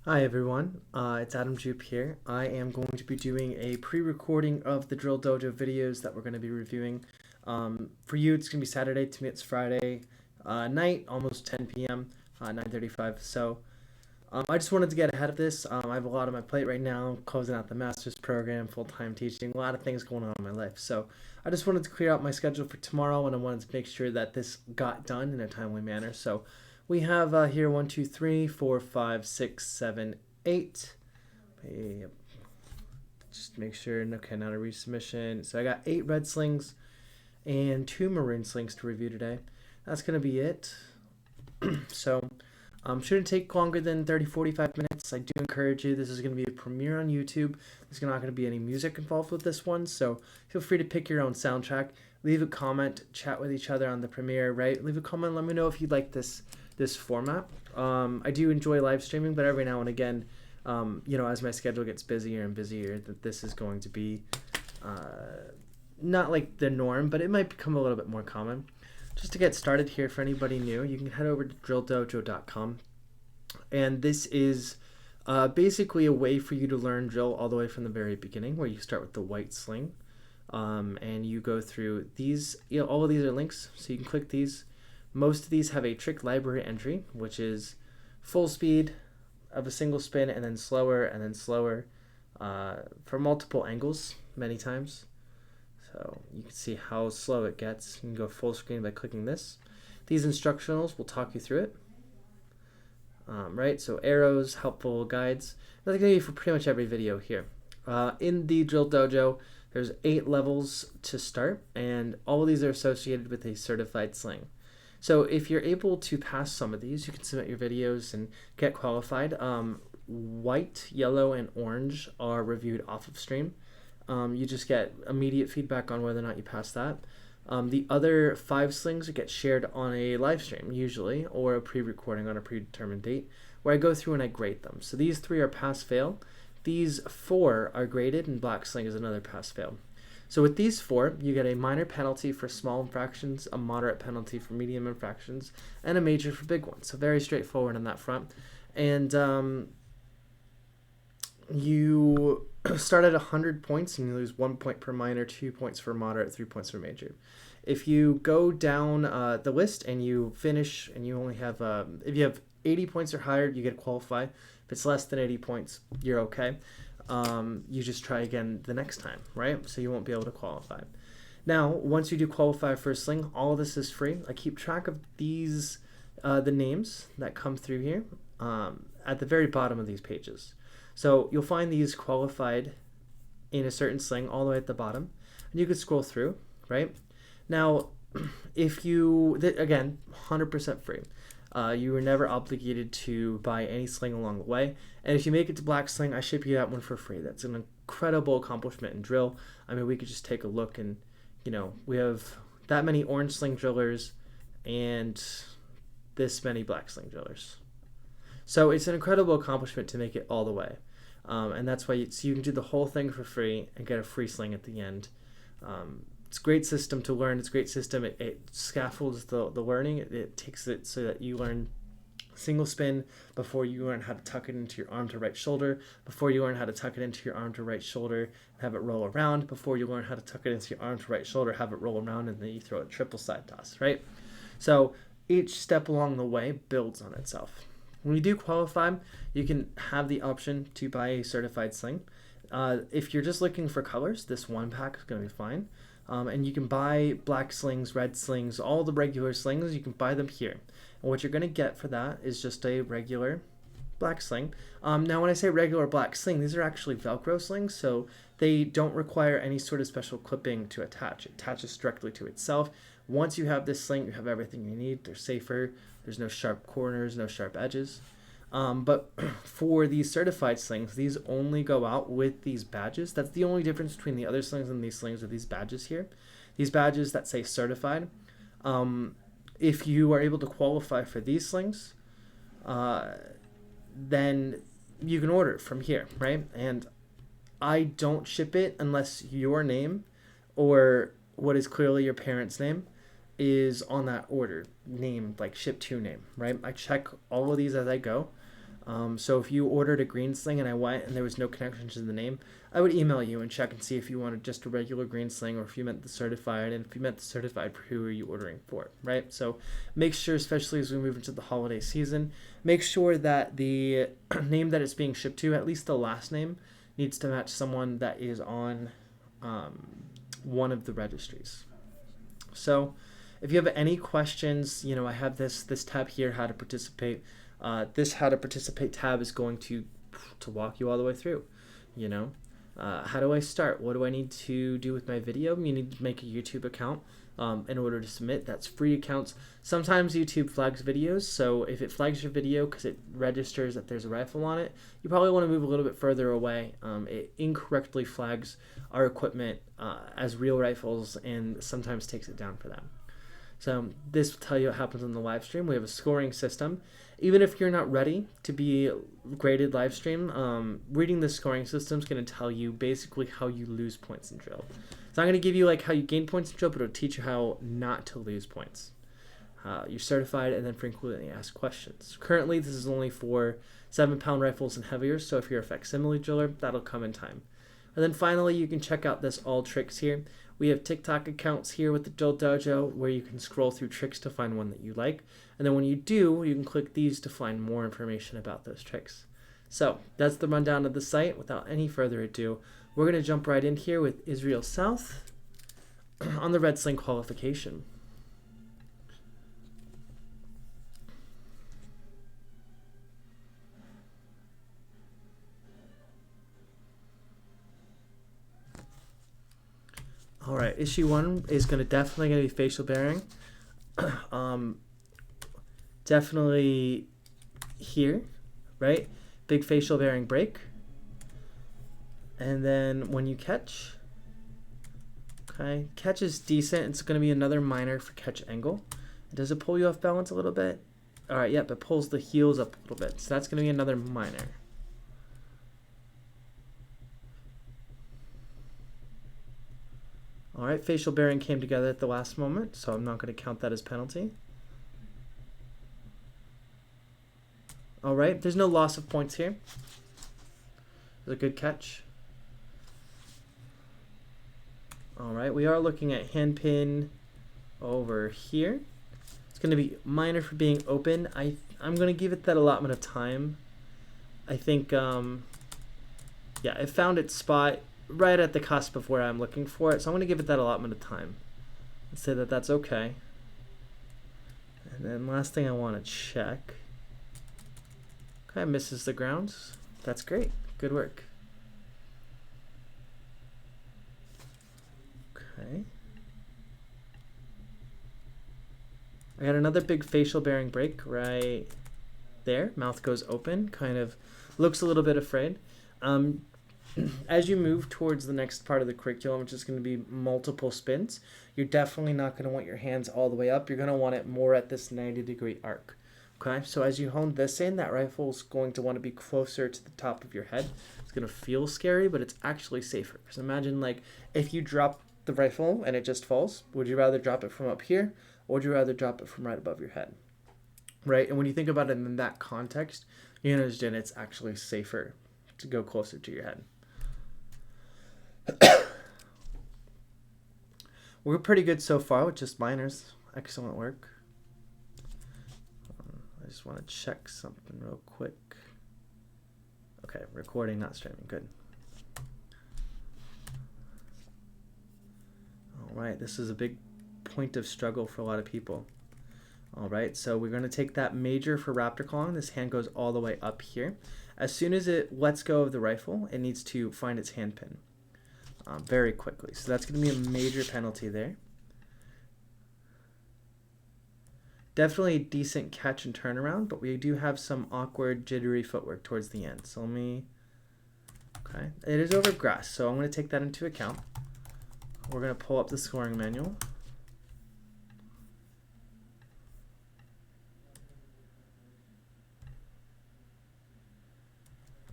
Hi everyone, it's Adam Jupe here. I am going to be doing a pre-recording of the Drill Dojo videos that we're going to be reviewing. For you, it's going to be Saturday. To me, it's Friday night, almost 10 p.m., 9:35. I just wanted to get ahead of this. I have a lot on my plate right now, closing out the master's program, full-time teaching, a lot of things going on in my life. So I just wanted to clear out my schedule for tomorrow, and I wanted to make sure that this got done in a timely manner. So we have here 1, 2, 3, 4, 5, 6, 7, 8. Yep. Just make sure. Okay, not a resubmission. So I got 8 red slings and 2 maroon slings to review today. That's going to be it. So shouldn't take longer than 30-45 minutes. I do encourage you. This is going to be a premiere on YouTube. There's not going to be any music involved with this one, so feel free to pick your own soundtrack. Leave a comment, chat with each other on the premiere, right? Leave a comment, let me know if you'd like this format. I do enjoy live streaming, but every now and again, as my schedule gets busier and busier, that this is going to be not like the norm, but it might become a little bit more common. Just to get started here, for anybody new, you can head over to drilldojo.com. And this is basically a way for you to learn drill all the way from the very beginning, where you start with the white sling. And you go through these, all of these are links, so you can click these. Most of these have a trick library entry, which is full speed of a single spin and then slower for multiple angles many times. So you can see how slow it gets. You can go full screen by clicking this. These instructionals will talk you through it. Right, so arrows, helpful guides. That's going to be for pretty much every video here. In the Drill Dojo, there's 8 levels to start, and all of these are associated with a certified sling. So if you're able to pass some of these, you can submit your videos and get qualified. White, yellow, and orange are reviewed off of stream. You just get immediate feedback on whether or not you pass that. The other 5 slings get shared on a live stream, usually, or a pre-recording on a predetermined date, where I go through and I grade them. So these 3 are pass-fail. These 4 are graded, and black sling is another pass-fail. So with these 4, you get a minor penalty for small infractions, a moderate penalty for medium infractions, and a major for big ones. So very straightforward on that front. And you start at 100 points and you lose 1 point per minor, 2 points for moderate, 3 points for major. If you go down the list and you finish and you only have, if you have 80 points or higher, you get to qualify. If it's less than 80 points, you're okay. You just try again the next time, right? So you won't be able to qualify. Now, once you do qualify for a sling, all of this is free. I keep track of these, the names that come through here at the very bottom of these pages. So you'll find these qualified in a certain sling all the way at the bottom, and you could scroll through, right? Now, if you, again, 100% free. You are never obligated to buy any sling along the way. And if you make it to black sling, I ship you that one for free. That's an incredible accomplishment in drill. I mean, we could just take a look and, we have that many orange sling drillers and this many black sling drillers. So it's an incredible accomplishment to make it all the way. And that's why you can do the whole thing for free and get a free sling at the end. It's a great system to learn. It's a great system. It scaffolds the learning. It takes it so that you learn single spin before you learn how to tuck it into your arm to right shoulder, before you learn how to tuck it into your arm to right shoulder, have it roll around, before you learn how to tuck it into your arm to right shoulder, have it roll around, and then you throw a triple side toss, right? So each step along the way builds on itself. When you do qualify, you can have the option to buy a certified sling. If you're just looking for colors, this one pack is going to be fine. And you can buy black slings, red slings, all the regular slings. You can buy them here. And what you're going to get for that is just a regular black sling. Now, when I say regular black sling, these are actually Velcro slings, so they don't require any sort of special clipping to attach. It attaches directly to itself. Once you have this sling, you have everything you need. They're safer. There's no sharp corners, no sharp edges. But for these certified slings, these only go out with these badges. That's the only difference between the other slings and these slings are these badges here. These badges that say certified. If you are able to qualify for these slings, then you can order it from here, right? And I don't ship it unless your name or what is clearly your parent's name is on that order name, like ship to name, right? I check all of these as I go. So if you ordered a green sling and I went and there was no connection to the name, I would email you and check and see if you wanted just a regular green sling or if you meant the certified, and if you meant the certified, for who are you ordering for, right? So make sure, especially as we move into the holiday season, make sure that the name that it's being shipped to, at least the last name, needs to match someone that is on one of the registries. So if you have any questions, I have this tab here, how to participate. This how to participate tab is going to walk you all the way through. How do I start? What do I need to do with my video? You need to make a YouTube account in order to submit. That's free accounts. Sometimes YouTube flags videos, so if it flags your video because it registers that there's a rifle on it, you probably want to move a little bit further away. It incorrectly flags our equipment as real rifles and sometimes takes it down for them. So this will tell you what happens on the live stream. We have a scoring system. Even if you're not ready to be graded live stream, reading the scoring system is going to tell you basically how you lose points in drill. It's not going to give you like how you gain points in drill, but it'll teach you how not to lose points. You're certified and then frequently asked questions. Currently, this is only for 7-pound rifles and heavier, so if you're a facsimile driller, that'll come in time. And then finally, you can check out this all tricks here. We have TikTok accounts here with the Drill Dojo where you can scroll through tricks to find one that you like. And then when you do, you can click these to find more information about those tricks. So that's the rundown of the site. Without any further ado, we're going to jump right in here with Israel South on the red sling qualification. All right, issue 1 is definitely going to be facial bearing. Definitely here, right? Big facial bearing break. And then when you catch, okay, catch is decent. It's going to be another minor for catch angle. Does it pull you off balance a little bit? All right, yep, it pulls the heels up a little bit. So that's going to be another minor. All right, facial bearing came together at the last moment, so I'm not going to count that as penalty. All right, there's no loss of points here. It's a good catch. All right, we are looking at hand pin over here. It's going to be minor for being open. I'm going to give it that allotment of time. I think, yeah, it found its spot right at the cusp of where I'm looking for it, so I'm going to give it that allotment of time and say that that's okay. And then last thing I want to check. Okay, misses the ground. That's great. Good work. Okay. I got another big facial bearing break right there. Mouth goes open, kind of looks a little bit afraid. As you move towards the next part of the curriculum, which is going to be multiple spins, you're definitely not going to want your hands all the way up. You're going to want it more at this 90-degree arc. Okay, so as you hone this in, that rifle is going to want to be closer to the top of your head. It's going to feel scary, but it's actually safer. Because imagine, like, if you drop the rifle and it just falls, would you rather drop it from up here, or would you rather drop it from right above your head? Right, and when you think about it in that context, you understand it's actually safer to go closer to your head. We're pretty good so far with just minors. Excellent work. I just want to check something real quick. Okay, recording, not streaming. Good. All right, this is a big point of struggle for a lot of people. All right, so we're going to take that major for raptor clawing. This hand goes all the way up here. As soon as it lets go of the rifle, it needs to find its hand pin very quickly. So that's going to be a major penalty there. Definitely a decent catch and turnaround, but we do have some awkward, jittery footwork towards the end. So let me, okay, it is over grass, so I'm going to take that into account. We're going to pull up the scoring manual.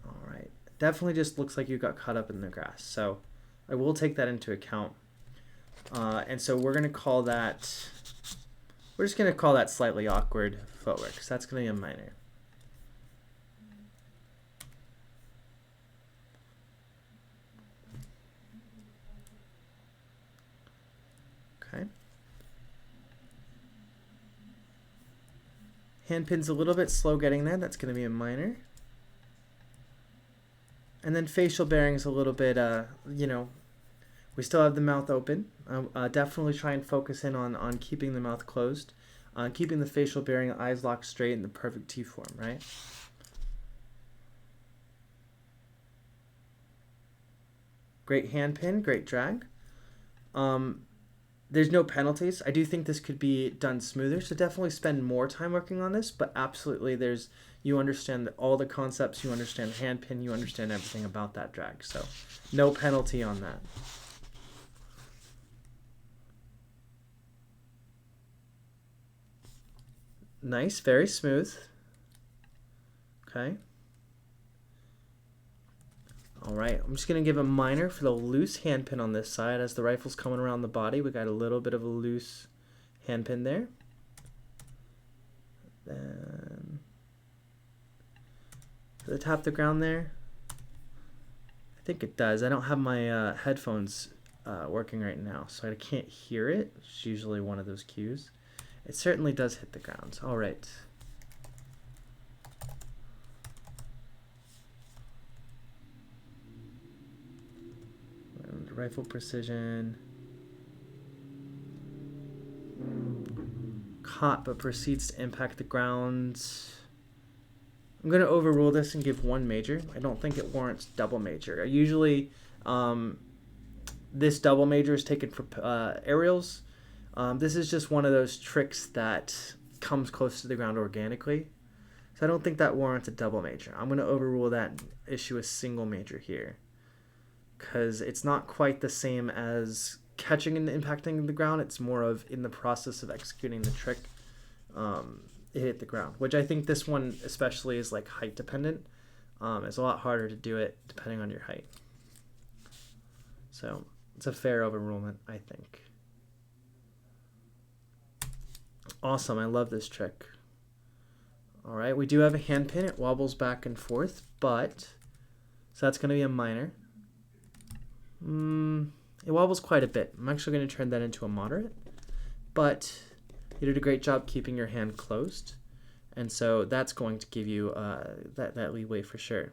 All right, definitely just looks like you got caught up in the grass, so I will take that into account. And so we're going to call that, we're just going to call that slightly awkward footwork, because that's going to be a minor. Handpin's a little bit slow getting there. That's going to be a minor. And then facial bearing is a little bit, you know, we still have the mouth open. Definitely try and focus in on keeping the mouth closed. Keeping the facial bearing, eyes locked straight in the perfect T form, right? Great handpin, great drag. There's no penalties. I do think this could be done smoother, so definitely spend more time working on this, but absolutely you understand all the concepts, you understand handpin, you understand everything about that drag, so no penalty on that. Nice, very smooth. Okay. All right, I'm just going to give a minor for the loose handpin on this side. As the rifle's coming around the body, we got a little bit of a loose handpin there. Then, does it tap the ground there? I think it does. I don't have my headphones working right now, so I can't hear it. It's usually one of those cues. It certainly does hit the ground. All right. And rifle precision. Caught but proceeds to impact the ground. I'm going to overrule this and give one major. I don't think it warrants double major. Usually this double major is taken for aerials. This is just one of those tricks that comes close to the ground organically. So I don't think that warrants a double major. I'm going to overrule that and issue a single major here, because it's not quite the same as catching and impacting the ground. It's more of in the process of executing the trick, it hit the ground, which I think this one especially is like height dependent. It's a lot harder to do it depending on your height. So it's a fair overrulement, I think. Awesome, I love this trick. All right, we do have a handpin. It wobbles back and forth, but so that's going to be a minor. It wobbles quite a bit. I'm actually going to turn that into a moderate, but you did a great job keeping your hand closed, and so that's going to give you that leeway for sure.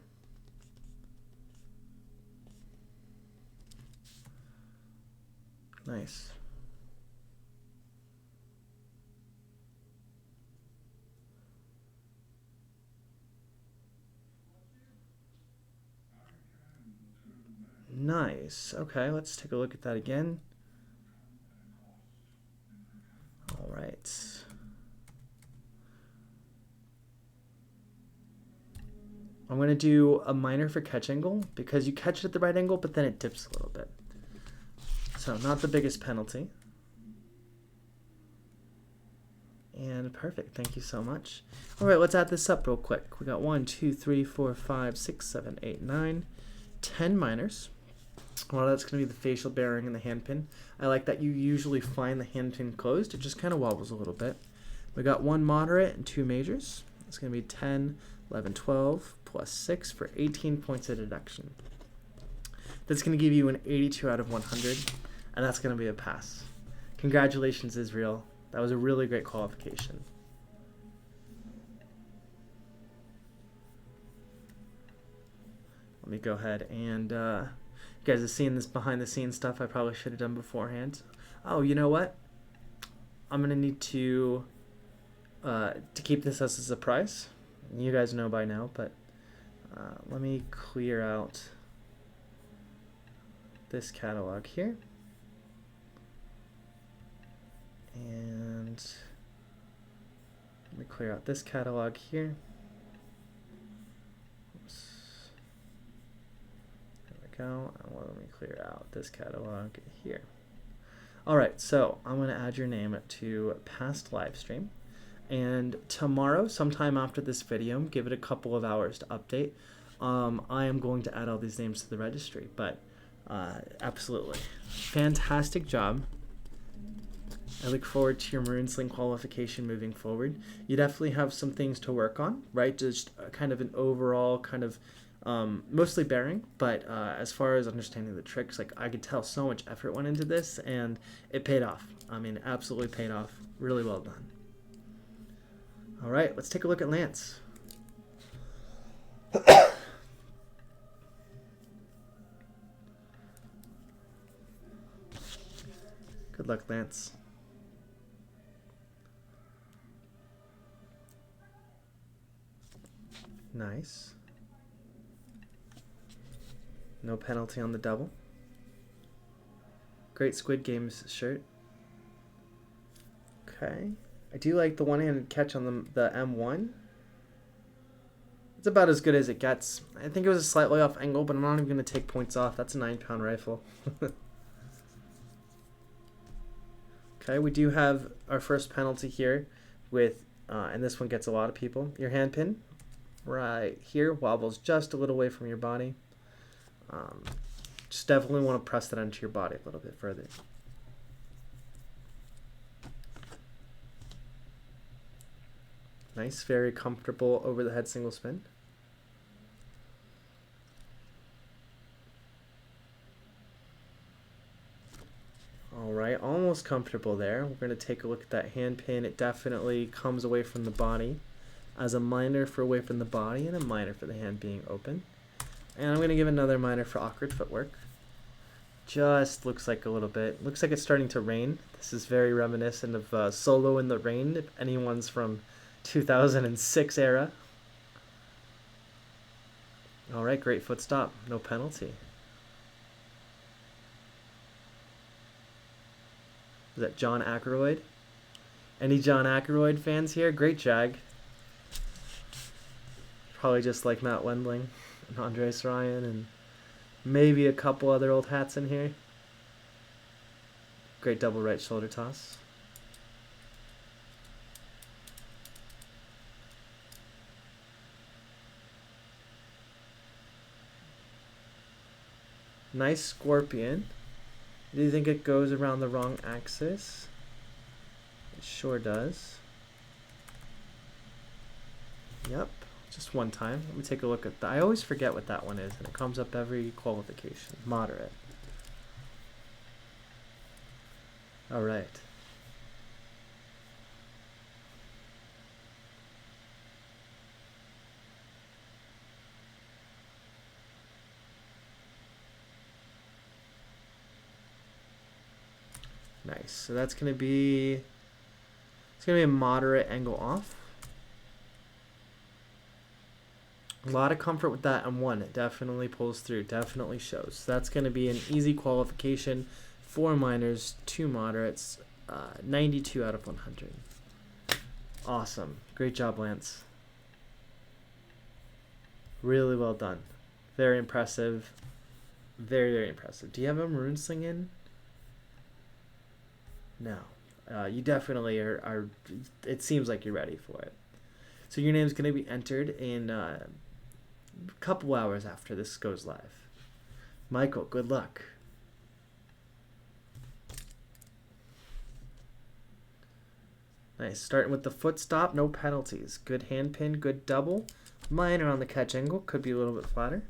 Nice. Nice. Okay, let's take a look at that again. All right. I'm going to do a minor for catch angle because you catch it at the right angle, but then it dips a little bit. So not the biggest penalty. And perfect. Thank you so much. All right, let's add this up real quick. We got 1, 2, 3, 4, 5, 6, 7, 8, 9, 10 minors. Well, that's going to be the facial bearing and the handpin. I like that you usually find the handpin closed. It just kind of wobbles a little bit. We got 1 moderate and 2 majors. It's going to be 10, 11, 12, plus 6 for 18 points of deduction. That's going to give you an 82 out of 100, and that's going to be a pass. Congratulations, Israel. That was a really great qualification. Let me go ahead and you guys are seeing this behind the scenes stuff I probably should have done beforehand. Oh, you know what? I'm gonna need to keep this as a surprise. You guys know by now, but let me clear out this catalog here. And let me clear out this catalog here. Oops. There we go. And let me clear out this catalog here. All right, so I'm going to add your name to past live stream. And tomorrow, sometime after this video, give it a couple of hours to update. I am going to add all these names to the registry, but absolutely. Fantastic job. I look forward to your Maroon Sling qualification moving forward. You definitely have some things to work on, right? Just kind of an overall kind of mostly bearing, but as far as understanding the tricks, like I could tell so much effort went into this and it paid off. I mean, absolutely paid off. Really well done. All right, let's take a look at Lance. Good luck, Lance. Nice. No penalty on the double. Great Squid Games shirt. Okay. I do like the one-handed catch on the M1. It's about as good as it gets. I think it was a slightly off angle, but I'm not even going to take points off. That's a 9-pound rifle. Okay, we do have our first penalty here with, and this one gets a lot of people. Your hand pin right here wobbles just a little away from your body. Just definitely want to press that into your body a little bit further. Nice, very comfortable over the head single spin. All right, almost comfortable there. We're going to take a look at that hand pin. It definitely comes away from the body as a minor for away from the body and a minor for the hand being open. And I'm going to give another minor for awkward footwork. Just looks like a little bit. Looks like it's starting to rain. This is very reminiscent of Solo in the Rain, if anyone's from 2006 era. All right, great foot stop. No penalty. Is that John Aykroyd? Any John Aykroyd fans here? Great jag. Probably just like Matt Wendling and Andres Ryan and maybe a couple other old hats in here. Great double right shoulder toss. Nice scorpion. Do you think it goes around the wrong axis? It sure does. Yep, just one time. Let me take a look at that. I always forget what that one is, and it comes up every qualification. Moderate. All right. Nice. So that's going to be, it's going to be a moderate angle off. A lot of comfort with that M1. It definitely pulls through, definitely shows. So that's going to be an easy qualification. 4 minors, 2 moderates, 92 out of 100. Awesome. Great job, Lance. Really well done. Very impressive. Very, very impressive. Do you have a Maroon sling in? No. You definitely are. It seems like you're ready for it. So your name's going to be entered in a couple hours after this goes live. Michael, good luck. Nice. Starting with the foot stop, no penalties. Good hand pin, good double. Minor on the catch angle, could be a little bit flatter.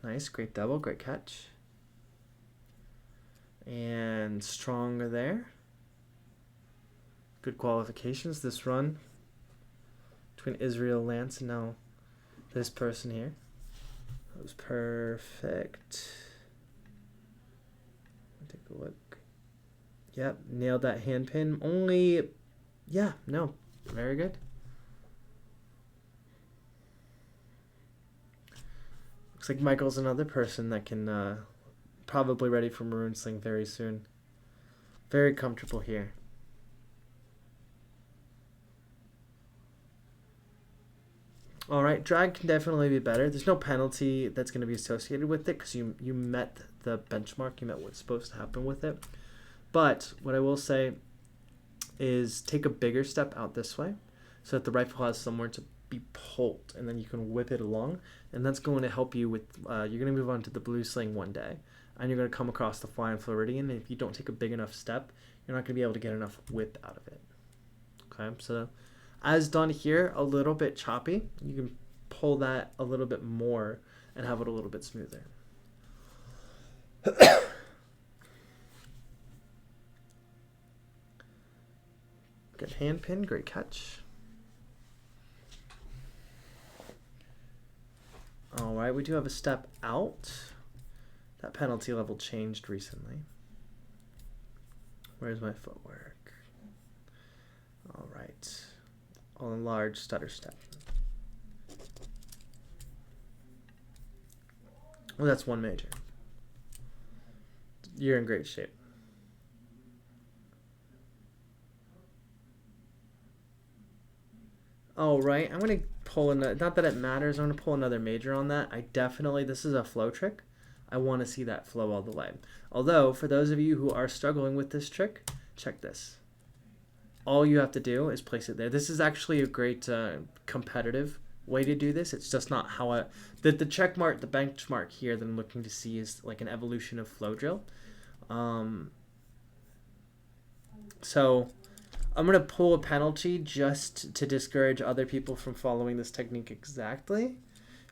Nice, great double, great catch. And stronger there. Good qualifications this run between Israel Lance and now this person here. That was perfect. Take a look. Yep, nailed that hand pin. Only, yeah, no, very good. Looks like Michael's another person that can probably ready for Maroon Sling very soon. Very comfortable here. All right, drag can definitely be better. There's no penalty that's going to be associated with it because you met the benchmark. You met what's supposed to happen with it. But what I will say is take a bigger step out this way so that the rifle has somewhere to be pulled, and then you can whip it along, and that's going to help you with, you're going to move on to the blue sling one day, and you're going to come across the flying Floridian, and if you don't take a big enough step, you're not going to be able to get enough whip out of it. Okay, so as done here, a little bit choppy. You can pull that a little bit more and have it a little bit smoother. Good hand pin, great catch. All right, we do have a step out. That penalty level changed recently. Where's my footwork? All right. All in large stutter step. Well, that's one major. You're in great shape. All right, I'm going to pull another, not that it matters, I'm going to pull another major on that. This is a flow trick. I want to see that flow all the way. Although, for those of you who are struggling with this trick, check this. All you have to do is place it there. This is actually a great competitive way to do this. It's just not how the check mark, the benchmark here that I'm looking to see is like an evolution of flow drill. So I'm going to pull a penalty just to discourage other people from following this technique exactly.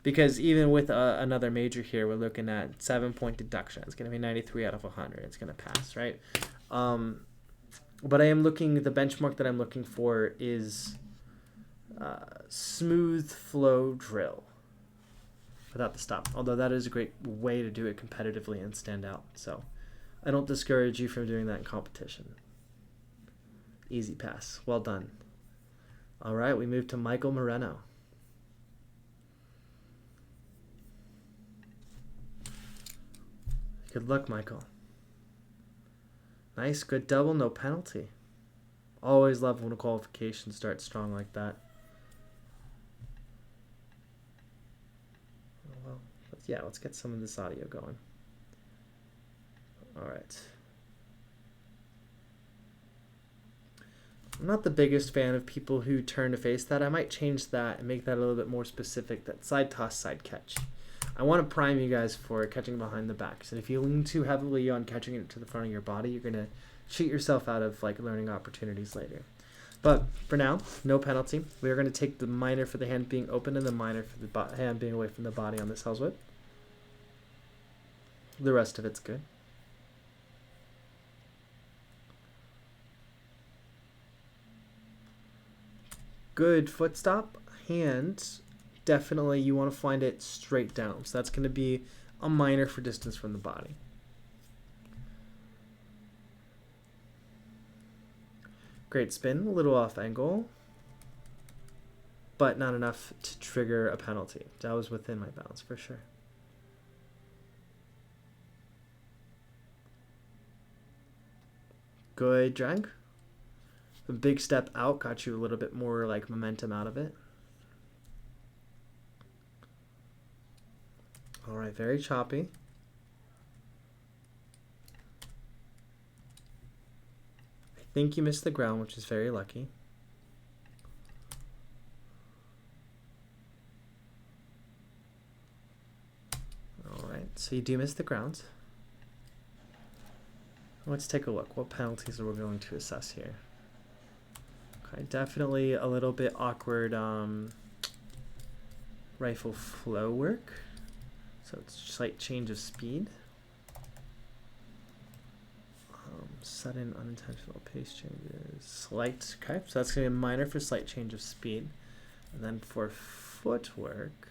Because even with another major here, we're looking at 7-point deduction. It's going to be 93 out of 100. It's going to pass, right? But I am looking, the benchmark that I'm looking for is smooth flow drill without the stop. Although that is a great way to do it competitively and stand out. So I don't discourage you from doing that in competition. Easy pass. Well done. All right, we move to Michael Moreno. Good luck, Michael. Nice, good double, no penalty. Always love when a qualification starts strong like that. Well, yeah, let's get some of this audio going. All right. I'm not the biggest fan of people who turn to face that. I might change that and make that a little bit more specific, that side toss, side catch. I want to prime you guys for catching behind the back. So if you lean too heavily on catching it to the front of your body, you're going to cheat yourself out of like learning opportunities later. But for now, no penalty. We are going to take the minor for the hand being open and the minor for the hand being away from the body on this Hell's Whip. The rest of it's good. Good foot stop. Hand, definitely you want to find it straight down. So that's going to be a minor for distance from the body. Great spin, a little off angle, but not enough to trigger a penalty. That was within my bounds for sure. Good drag. A big step out got you a little bit more like momentum out of it. All right, very choppy. I think you missed the ground, which is very lucky. All right, so you do miss the ground. Let's take a look. What penalties are we going to assess here? Okay, definitely a little bit awkward rifle flow work. So it's slight change of speed. Sudden unintentional pace changes. Slight, okay, so that's going to be a minor for slight change of speed. And then for footwork,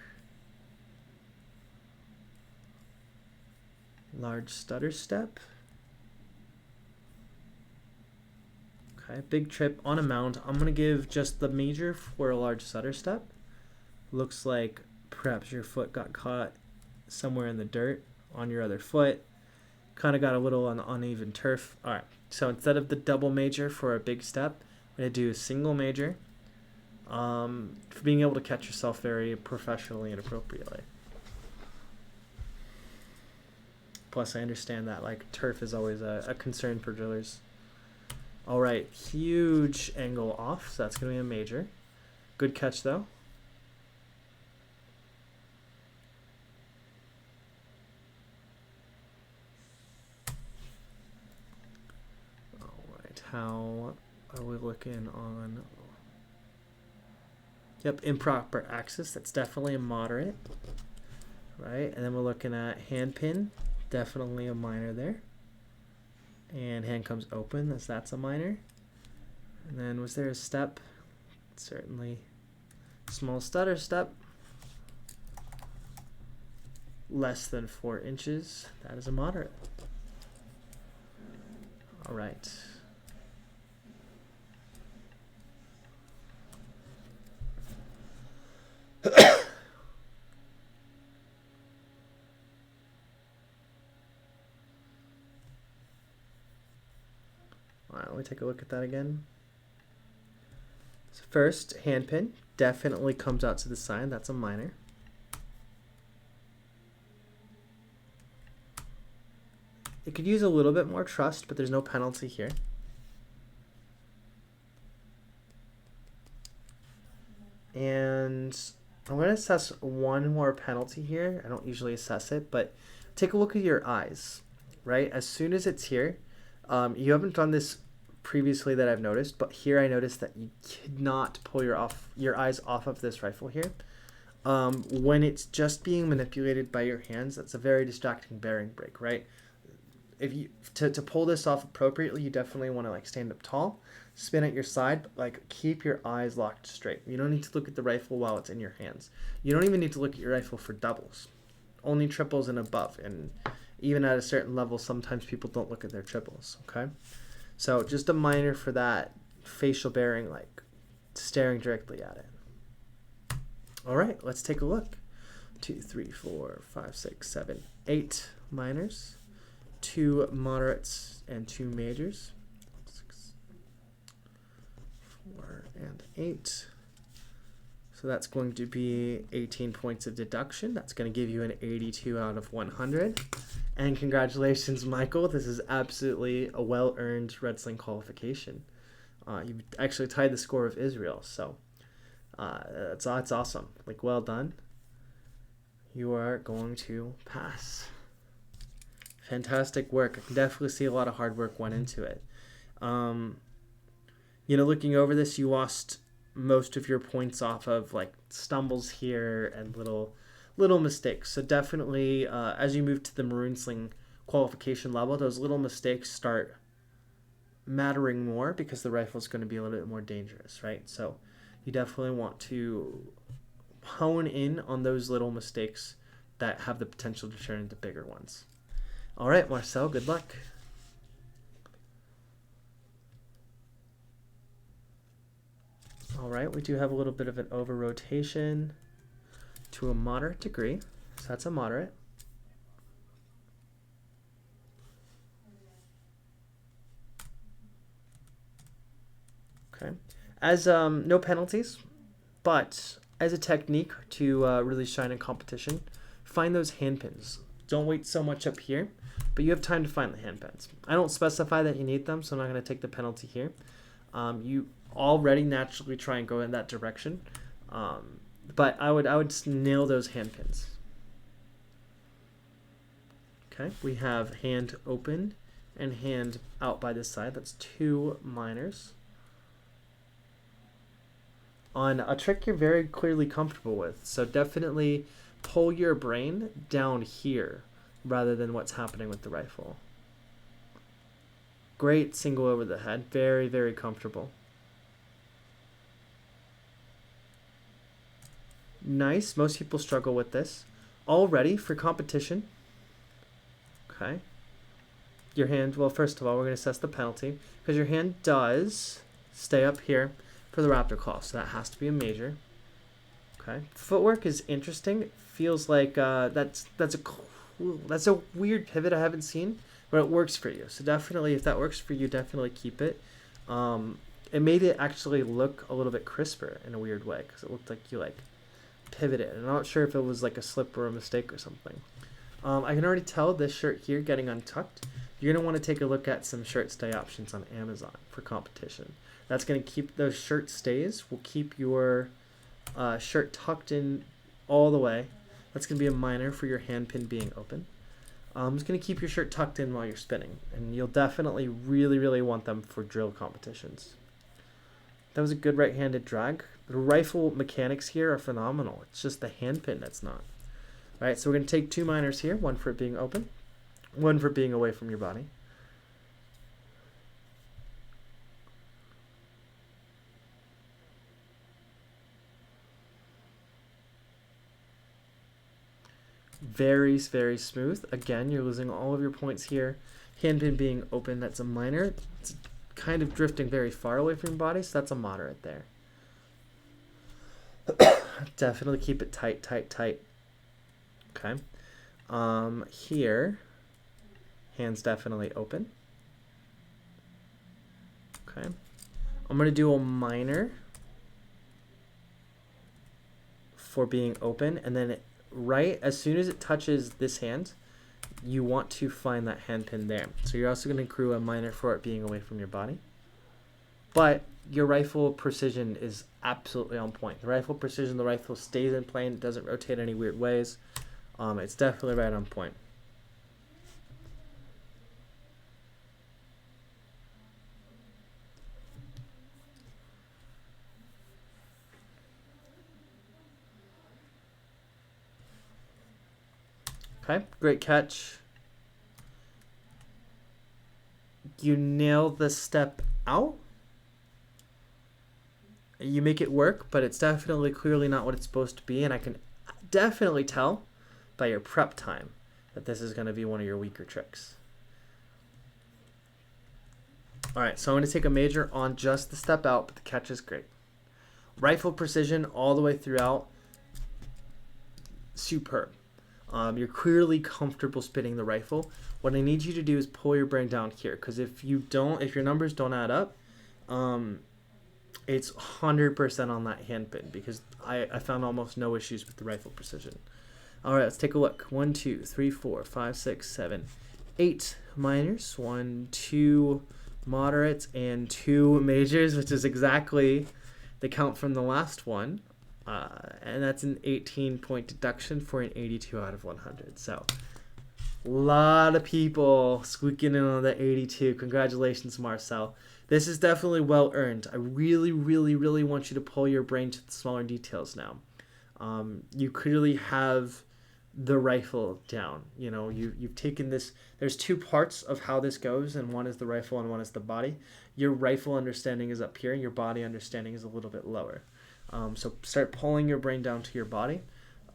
large stutter step. Okay, big trip on a mount. I'm going to give just the major for a large stutter step. Looks like perhaps your foot got caught somewhere in the dirt on your other foot. Kind of got a little on uneven turf. All right, so instead of the double major for a big step, I'm going to do a single major for being able to catch yourself very professionally and appropriately. Plus, I understand that like turf is always a concern for drillers. All right, huge angle off, so that's going to be a major. Good catch, though. All right, how are we looking on? Yep, improper axis. That's definitely a moderate, right? And then we're looking at hand pin, definitely a minor there. And hand comes open, that's a minor. And then was there a step? Certainly. Small stutter step. Less than 4 inches. That is a moderate. All right. All right, let me take a look at that again. So first, hand pin definitely comes out to the side. That's a minor. It could use a little bit more trust, but there's no penalty here. And I'm going to assess one more penalty here. I don't usually assess it, but take a look at your eyes, right? As soon as it's here, you haven't done this previously that I've noticed, but here I noticed that you cannot pull your eyes off of this rifle here. When it's just being manipulated by your hands, that's a very distracting bearing break, right? If you to pull this off appropriately, you definitely want to like stand up tall, spin at your side, but like keep your eyes locked straight. You don't need to look at the rifle while it's in your hands. You don't even need to look at your rifle for doubles, only triples and above. And even at a certain level, sometimes people don't look at their triples. Okay, so just a minor for that facial bearing, like staring directly at it. All right, let's take a look. 2, 3, 4, 5, 6, 7, 8 minors. 2 moderates and 2 majors. 6, 4, and 8. So that's going to be 18 points of deduction. That's going to give you an 82 out of 100. And congratulations, Michael. This is absolutely a well-earned Red Sling qualification. You've actually tied the score of Israel, so that's awesome. Like, well done. You are going to pass. Fantastic work. I can definitely see a lot of hard work went into it. Looking over this, you lost most of your points off of like stumbles here and little mistakes. So definitely, as you move to the Maroon Sling qualification level, those little mistakes start mattering more because the rifle is going to be a little bit more dangerous, right? So you definitely want to hone in on those little mistakes that have the potential to turn into bigger ones. All right, Marcel, good luck. All right, we do have a little bit of an over rotation to a moderate degree. So that's a moderate. Okay. As no penalties, but as a technique to really shine in competition, find those hand pins. Don't wait so much up here, but you have time to find the hand pins. I don't specify that you need them, so I'm not going to take the penalty here. You already naturally try and go in that direction, but I would just nail those hand pins. Okay, we have hand open and hand out by this side. That's 2 minors. On a trick you're very clearly comfortable with, so definitely pull your brain down here rather than what's happening with the rifle. Great single over the head. Very, very comfortable. Nice. Most people struggle with this. All ready for competition. Okay. Your hand, well, first of all, we're going to assess the penalty because your hand does stay up here for the raptor claw, so that has to be a major. Okay. Footwork is interesting. It feels like that's a weird pivot I haven't seen, but it works for you. So definitely, if that works for you, definitely keep it. It made it actually look a little bit crisper in a weird way because it looked like you like pivoted. I'm not sure if it was like a slip or a mistake or something. I can already tell this shirt here getting untucked. You're gonna want to take a look at some shirt stay options on Amazon for competition. That's gonna keep those shirt stays. Will keep your shirt tucked in all the way. That's going to be a minor for your hand pin being open. It's going to keep your shirt tucked in while you're spinning, and you'll definitely really, really want them for drill competitions. That was a good right-handed drag. The rifle mechanics here are phenomenal. It's just the hand pin that's not. All right, so we're going to take 2 minors here, one for it being open, one for being away from your body. Very, very smooth. Again, you're losing all of your points here. Handpin being open, that's a minor. It's kind of drifting very far away from your body, so that's a moderate there. Definitely keep it tight, tight, tight. Okay. Here, hands definitely open. Okay. I'm going to do a minor for being open, and then right as soon as it touches this hand, you want to find that hand pin there. So you're also going to accrue a minor for it being away from your body. But your rifle precision is absolutely on point. The rifle precision, the rifle stays in plane, it doesn't rotate any weird ways. It's definitely right on point. Okay, great catch. You nail the step out. You make it work, but it's definitely clearly not what it's supposed to be, and I can definitely tell by your prep time that this is going to be one of your weaker tricks. All right, so I'm going to take a major on just the step out, but the catch is great. Rifle precision all the way throughout, superb. You're clearly comfortable spinning the rifle. What I need you to do is pull your brain down here, because if your numbers don't add up, it's 100% on that hand pin, because I found almost no issues with the rifle precision. All right, let's take a look. 1, 2, 3, 4, 5, 6, 7, 8 minors, 1, 2 moderates, and 2 majors, which is exactly the count from the last one. And that's an 18-point deduction for an 82 out of 100. So a lot of people squeaking in on the 82. Congratulations, Marcel. This is definitely well earned. I really, really, really want you to pull your brain to the smaller details now. You clearly have the rifle down. You know, you've taken this. There's 2 parts of how this goes, and one is the rifle and one is the body. Your rifle understanding is up here, and your body understanding is a little bit lower. So start pulling your brain down to your body,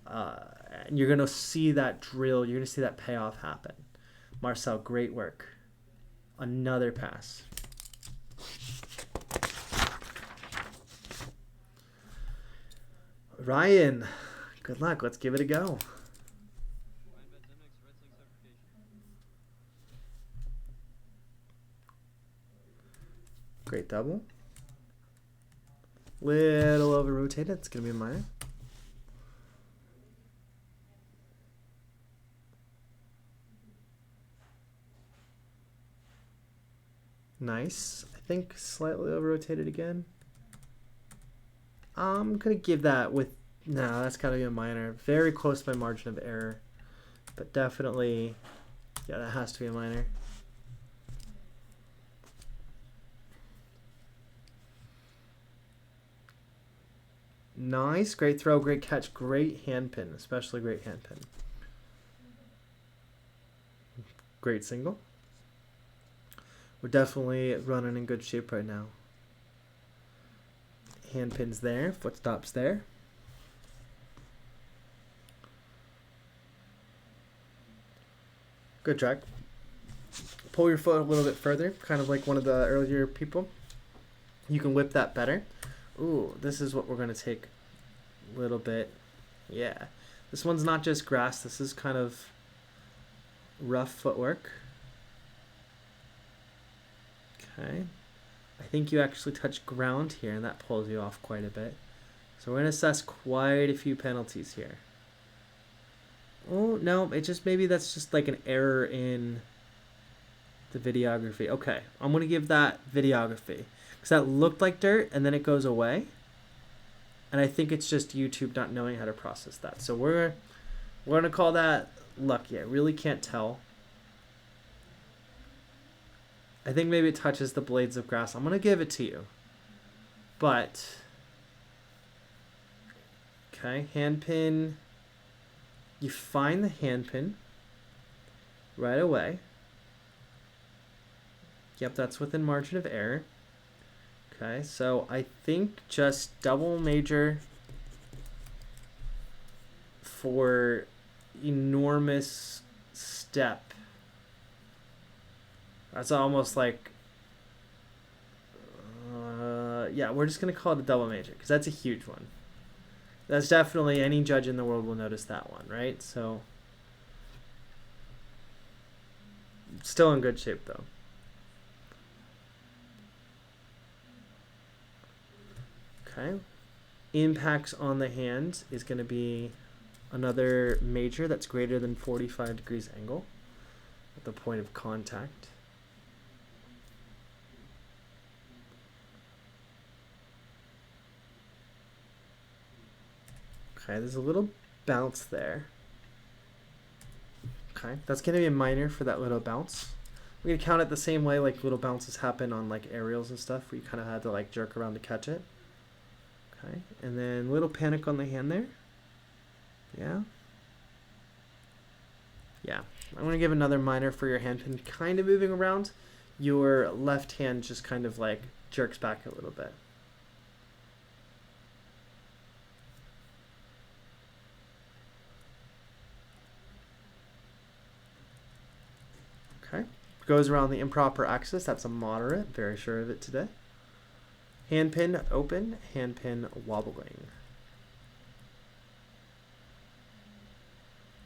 and you're going to see that drill. You're going to see that payoff happen. Marcel, great work. Another pass. Ryan, good luck. Let's give it a go. Great double. Little over rotated. It's going to be a minor. Nice. I think slightly over rotated again. I'm going to give that with... No, that's got to be a minor. Very close by margin of error. But definitely... Yeah, that has to be a minor. Nice. Great throw. Great catch. Great hand pin. Especially great hand pin. Great single. We're definitely running in good shape right now. Hand pins there. Foot stops there. Good track. Pull your foot a little bit further, kind of like one of the earlier people. You can whip that better. Ooh, this is what we're going to take a little bit. Yeah. This one's not just grass. This is kind of rough footwork. Okay. I think you actually touch ground here, and that pulls you off quite a bit. So we're going to assess quite a few penalties here. Oh, no, it just maybe that's just like an error in the videography. Okay, I'm going to give that videography. Because that looked like dirt, and then it goes away. And I think it's just YouTube not knowing how to process that. So we're going to call that lucky. I really can't tell. I think maybe it touches the blades of grass. I'm going to give it to you. But, okay, hand pin. You find the hand pin right away. Yep, that's within margin of error. Okay, so I think just double major for enormous step. That's almost like, yeah, we're just going to call it a double major because that's a huge one. That's definitely, any judge in the world will notice that one, right? So, still in good shape though. Okay. Impacts on the hand is going to be another major that's greater than 45 degrees angle at the point of contact. Okay, there's a little bounce there. Okay, that's going to be a minor for that little bounce. We're going to count it the same way like little bounces happen on like aerials and stuff where you kind of had to like jerk around to catch it. Okay, and then little panic on the hand there. Yeah. Yeah, I'm going to give another minor for your hand pin kind of moving around. Your left hand just kind of like jerks back a little bit. Okay, goes around the improper axis. That's a moderate, very sure of it today. Hand pin open, hand pin wobbling.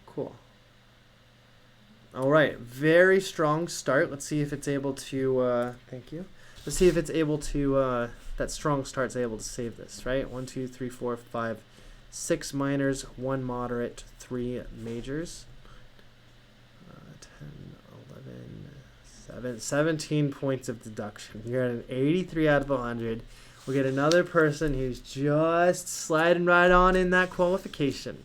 Cool. All right, very strong start. Let's see if it's able to, thank you. Let's see if it's able to, that strong start's able to save this, right? 1, 2, 3, 4, 5, 6 minors, 1 moderate, 3 majors. 10, 11, 17 points of deduction. You're at an 83 out of 100. We'll get another person who's just sliding right on in that qualification.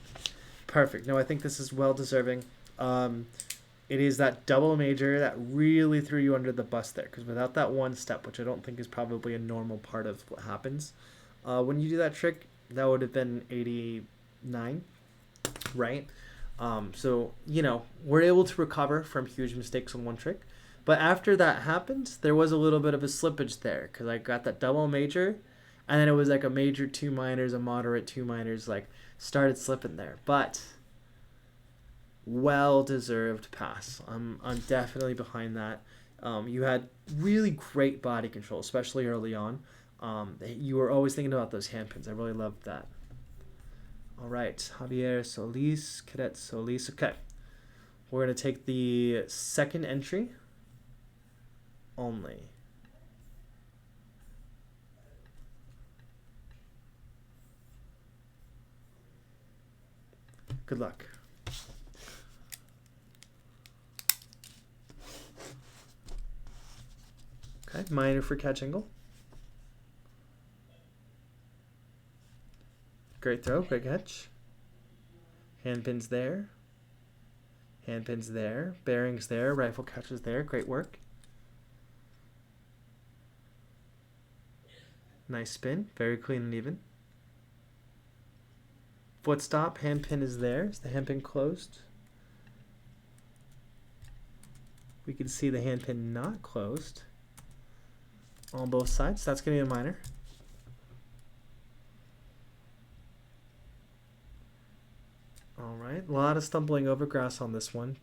Perfect. No, I think this is well deserving. It is that double major that really threw you under the bus there, because without that one step, which I don't think is probably a normal part of what happens, when you do that trick, that would have been 89, right? So, you know, we're able to recover from huge mistakes on one trick. But after that happened, there was a little bit of a slippage there, because I got that double major, and then it was like a major 2 minors, a moderate 2 minors, like started slipping there. But well-deserved pass. I'm definitely behind that. You had really great body control, especially early on. You were always thinking about those hand pins. I really loved that. All right, Javier Solis, Cadet Solis. Okay, we're going to take the second entry only. Good luck. Okay, minor for catch angle. Great throw, great catch. Hand pins there. Hand pins there. Bearings there. Rifle catches there. Great work. Nice spin. Very clean and even. Foot stop. Hand pin is there. Is the hand pin closed? We can see the hand pin not closed on both sides. That's going to be a minor. All right, a lot of stumbling over grass on this one.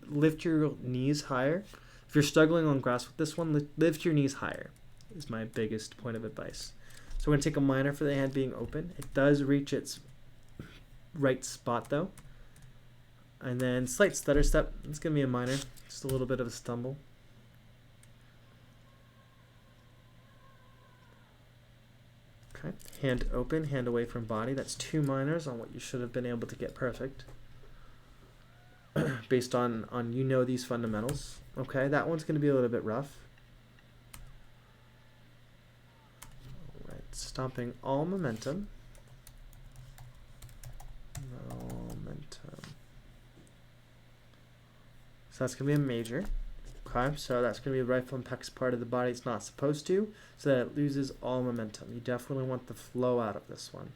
Lift your knees higher. If you're struggling on grass with this one, lift your knees higher is my biggest point of advice. So we're going to take a minor for the hand being open. It does reach its right spot though. And then slight stutter step. It's going to be a minor. Just a little bit of a stumble. Okay, hand open, hand away from body. That's 2 minors on what you should have been able to get perfect. Based on you know these fundamentals. Okay, that one's going to be a little bit rough. All right, stopping all momentum. Momentum. So that's going to be a major. Okay, so that's going to be the rifle impacts part of the body it's not supposed to, so that it loses all momentum. You definitely want the flow out of this one.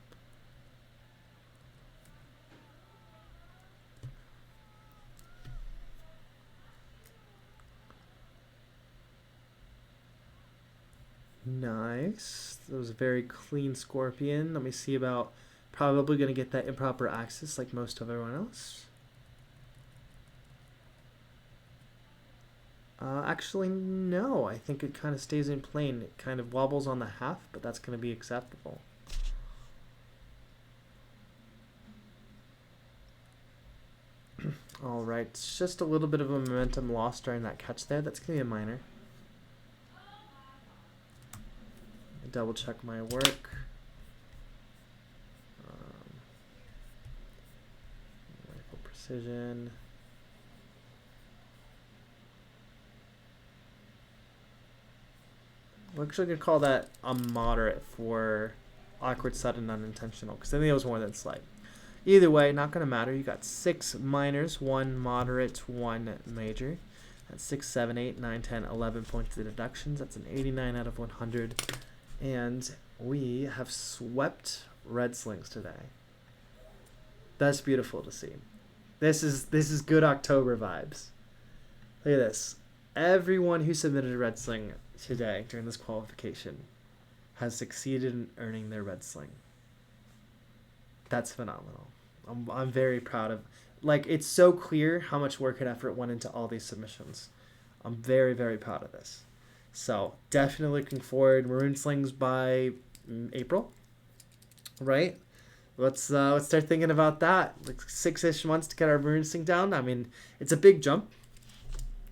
Nice. That was a very clean scorpion. Let me see about probably going to get that improper axis like most of everyone else. Actually, no. I think it kind of stays in plane. It kind of wobbles on the half, but that's going to be acceptable. All right, it's just a little bit of a momentum loss during that catch there. That's going to be a minor. Double check my work. Rifle precision. We're actually going to call that a moderate for awkward, sudden, unintentional, because I think it was more than slight. Either way, not going to matter. You got 6 minors, 1 moderate, 1 major. That's 6, 7, 8, 9, 10, 11 points of deductions. That's an 89 out of 100. And we have swept red slings today. That's beautiful to see. This is good October vibes. Look at this. Everyone who submitted a red sling today during this qualification has succeeded in earning their red sling. That's phenomenal. I'm very proud of. Like, it's so clear how much work and effort went into all these submissions. I'm very, very proud of this. So definitely looking forward. Maroon slings by April, right? Let's start thinking about that. Like 6-ish months to get our maroon sling down. I mean, it's a big jump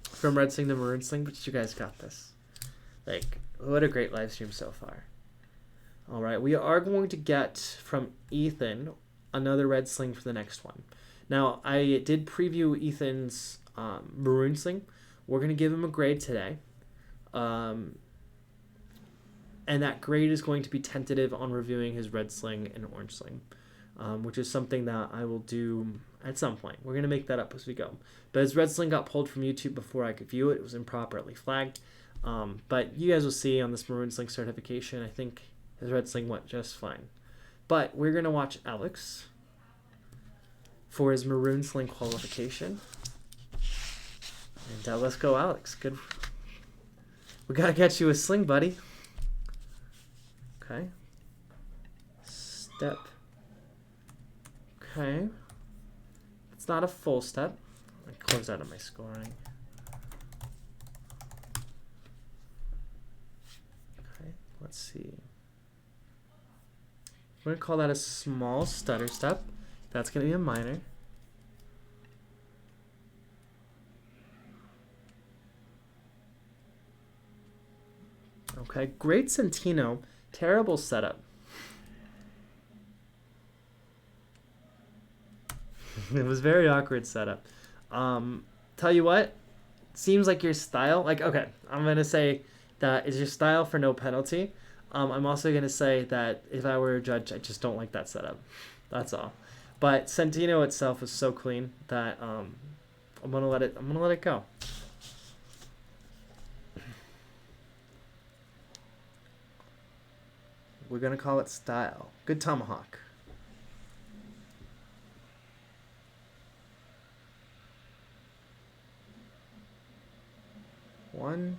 from red sling to maroon sling, but you guys got this. Like, what a great live stream so far. All right, we are going to get from Ethan another red sling for the next one. Now, I did preview Ethan's maroon sling. We're going to give him a grade today. And that grade is going to be tentative on reviewing his red sling and orange sling, which is something that I will do at some point. We're going to make that up as we go. But his red sling got pulled from YouTube before I could view it. It was improperly flagged. But you guys will see on this maroon sling certification, I think his red sling went just fine. But we're going to watch Alex for his maroon sling qualification. And let's go, Alex. Good. We got to get you a sling, buddy. Okay. Step. Okay. It's not a full step. I close out of my scoring. Okay, let's see. We're going to call that a small stutter step. That's going to be a minor. Okay, great Centino. Terrible setup. It was very awkward setup. Tell you what, seems like your style, like, okay, I'm going to say that is your style for no penalty. I'm also going to say that if I were a judge, I just don't like that setup. That's all. But Centino itself is so clean that I'm going to let it go. We're going to call it style. Good tomahawk. One.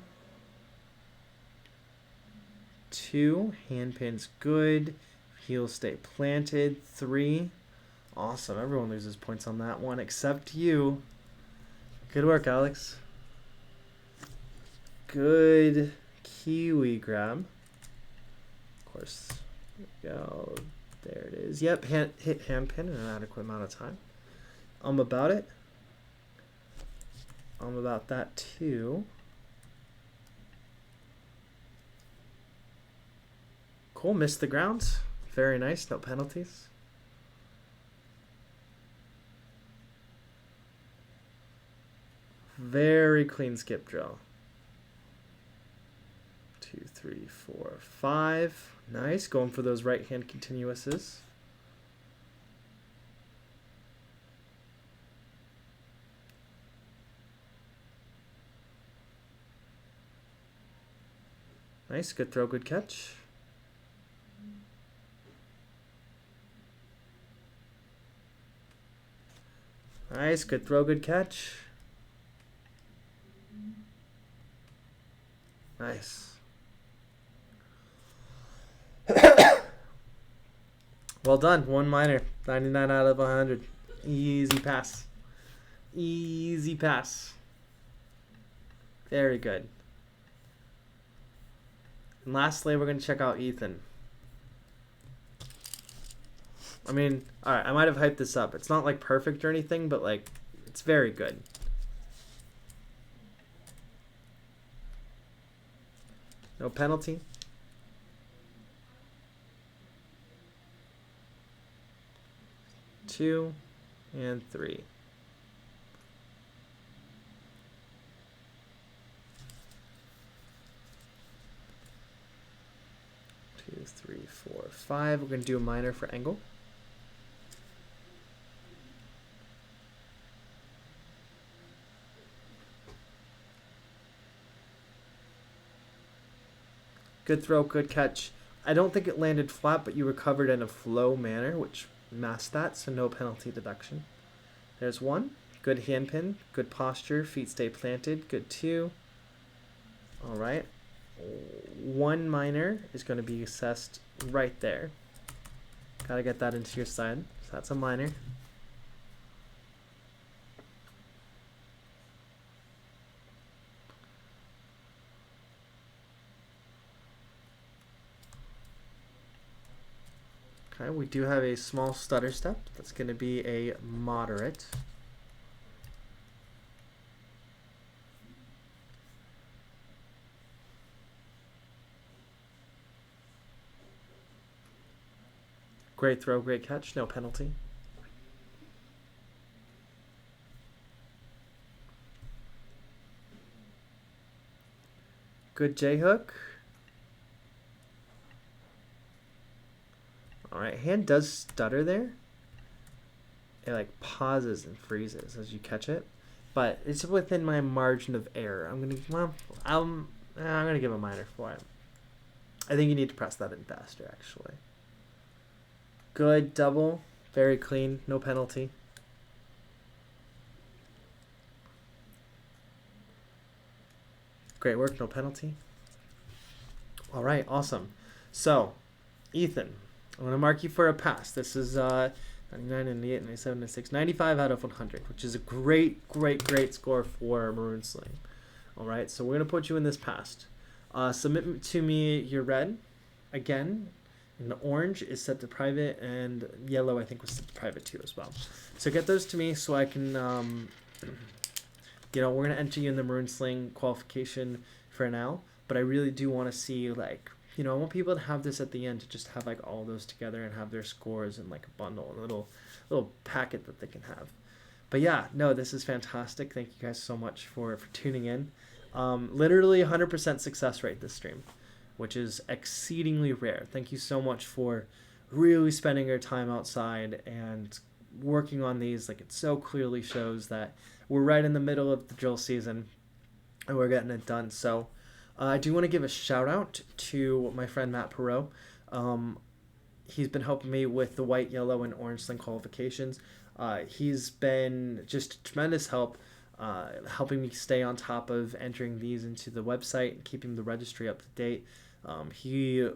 2. Hand pin's good. Heels stay planted. 3. Awesome. Everyone loses points on that one except you. Good work, Alex. Good kiwi grab. Of course. There we go. There it is. Yep, hit hand pin in an adequate amount of time. I'm about it. I'm about that too. Cool, missed the ground. Very nice, no penalties. Very clean skip drill. 2, 3, 4, 5. Nice, going for those right hand continuouses. Nice, good throw, good catch. Nice, good throw, good catch. Nice. Well done. 1 minor. 99 out of 100. Easy pass. Easy pass. Very good. And lastly, we're going to check out Ethan. I mean, alright, I might have hyped this up. It's not like perfect or anything, but like, it's very good. No penalty. Two and three. Two, three, four, five. We're going to do a minor for angle. Good throw, good catch. I don't think it landed flat, but you recovered in a flow manner, which masked that, so no penalty deduction. There's one. Good hand pin, good posture, feet stay planted, good two. All right. One minor is going to be assessed right there. Got to get that into your side. So that's a minor. Okay, we do have a small stutter step. That's going to be a moderate. Great throw, great catch, no penalty. Good J-hook. Alright, hand does stutter there. It like pauses and freezes as you catch it. But it's within my margin of error. I'm gonna give a minor for it. I think you need to press that in faster, actually. Good double, very clean, no penalty. Great work, no penalty. All right, awesome. So, Ethan, I'm going to mark you for a pass. This is 99, 98, 97, 96, 95 out of 100, which is a great score for Maroon Sling. All right, so we're going to put you in this pass. Submit to me your red. Again, and orange is set to private, and yellow I think was set to private too as well. So get those to me so I can, we're going to enter you in the Maroon Sling qualification for now, but I really do want to see, like, I want people to have this at the end, to just have like all those together and have their scores in like a bundle, a little packet that they can have. But yeah, no, this is fantastic. Thank you guys so much for tuning in. Literally 100% success rate this stream, which is exceedingly rare. Thank you so much for really spending your time outside and working on these. Like, it so clearly shows that we're right in the middle of the drill season and we're getting it done. So I do want to give a shout out to my friend Matt Perot. He's been helping me with the white, yellow, and orange sling qualifications. He's been just a tremendous help, helping me stay on top of entering these into the website and keeping the registry up to date. He,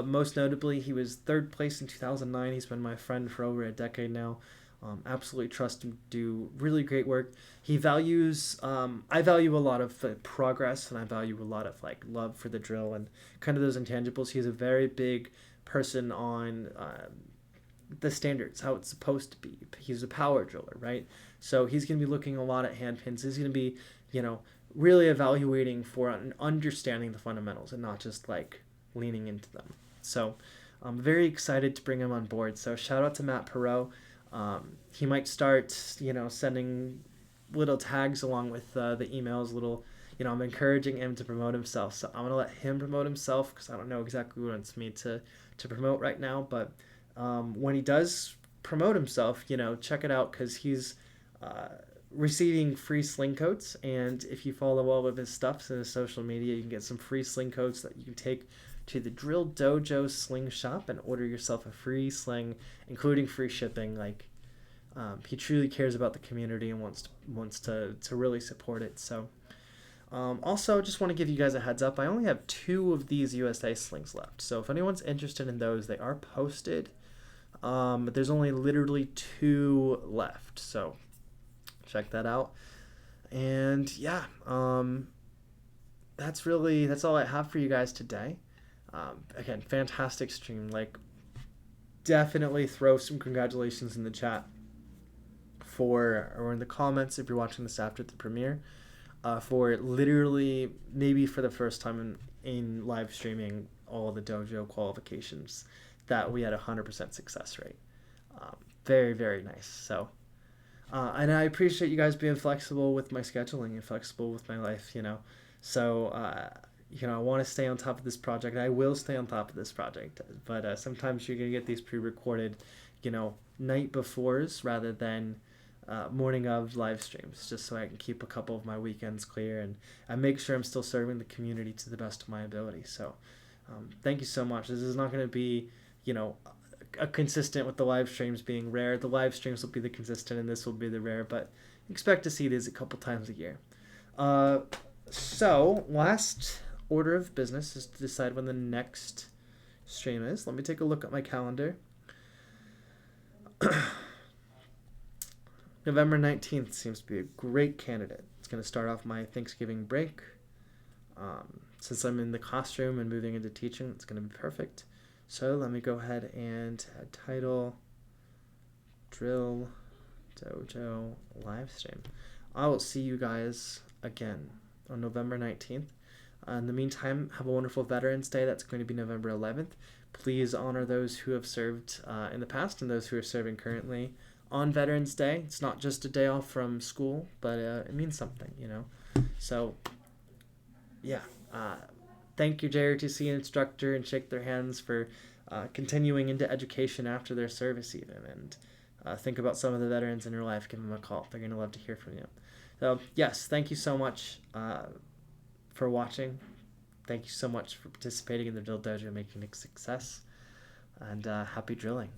most notably, he was third place in 2009. He's been my friend for over a decade now. Absolutely trust him to do really great work. He values, I value a lot of progress, and I value a lot of like love for the drill and kind of those intangibles. He's a very big person on the standards, how it's supposed to be. He's a power driller, right? So he's going to be looking a lot at hand pins. He's going to be, really evaluating for understanding the fundamentals and not just like leaning into them. So I'm very excited to bring him on board. So shout out to Matt Perot. He might start, sending little tags along with the emails, I'm encouraging him to promote himself. So I'm going to let him promote himself because I don't know exactly what he wants me to promote right now. But when he does promote himself, check it out because he's receiving free sling coats. And if you follow all of his stuff in his social media, you can get some free sling coats that you can take to the Drill Dojo sling shop and order yourself a free sling, including free shipping. Like, he truly cares about the community and wants to really support it. So also just want to give you guys a heads up. I only have 2 of these USA slings left. So if anyone's interested in those, they are posted. But there's only literally 2 left. So check that out. And yeah, that's all I have for you guys today. Again, fantastic stream. Like, definitely throw some congratulations in the chat or in the comments if you're watching this after the premiere, for literally maybe for the first time in live streaming all the dojo qualifications that we had 100% success rate. Very, very nice. So, and I appreciate you guys being flexible with my scheduling and flexible with my life, So, I want to stay on top of this project. I will stay on top of this project, but sometimes you're going to get these pre-recorded, night befores rather than morning of live streams, just so I can keep a couple of my weekends clear and make sure I'm still serving the community to the best of my ability. So, thank you so much. This is not going to be, a consistent with the live streams being rare. The live streams will be the consistent and this will be the rare, but expect to see these a couple times a year. So last order of business is to decide when the next stream is. Let me take a look at my calendar. November 19th seems to be a great candidate. It's going to start off my Thanksgiving break. Since I'm in the classroom and moving into teaching, it's going to be perfect. So let me go ahead and add title, Drill Dojo live stream. I will see you guys again on November 19th. In the meantime, have a wonderful Veterans Day. That's going to be November 11th. Please honor those who have served in the past and those who are serving currently on Veterans Day. It's not just a day off from school, but it means something, So, yeah. Thank your JRTC instructor and shake their hands for continuing into education after their service even. And think about some of the veterans in your life. Give them a call. They're going to love to hear from you. So, yes, thank you so much for watching. Thank you so much for participating in the Drill Dojo, making it a success. And happy drilling.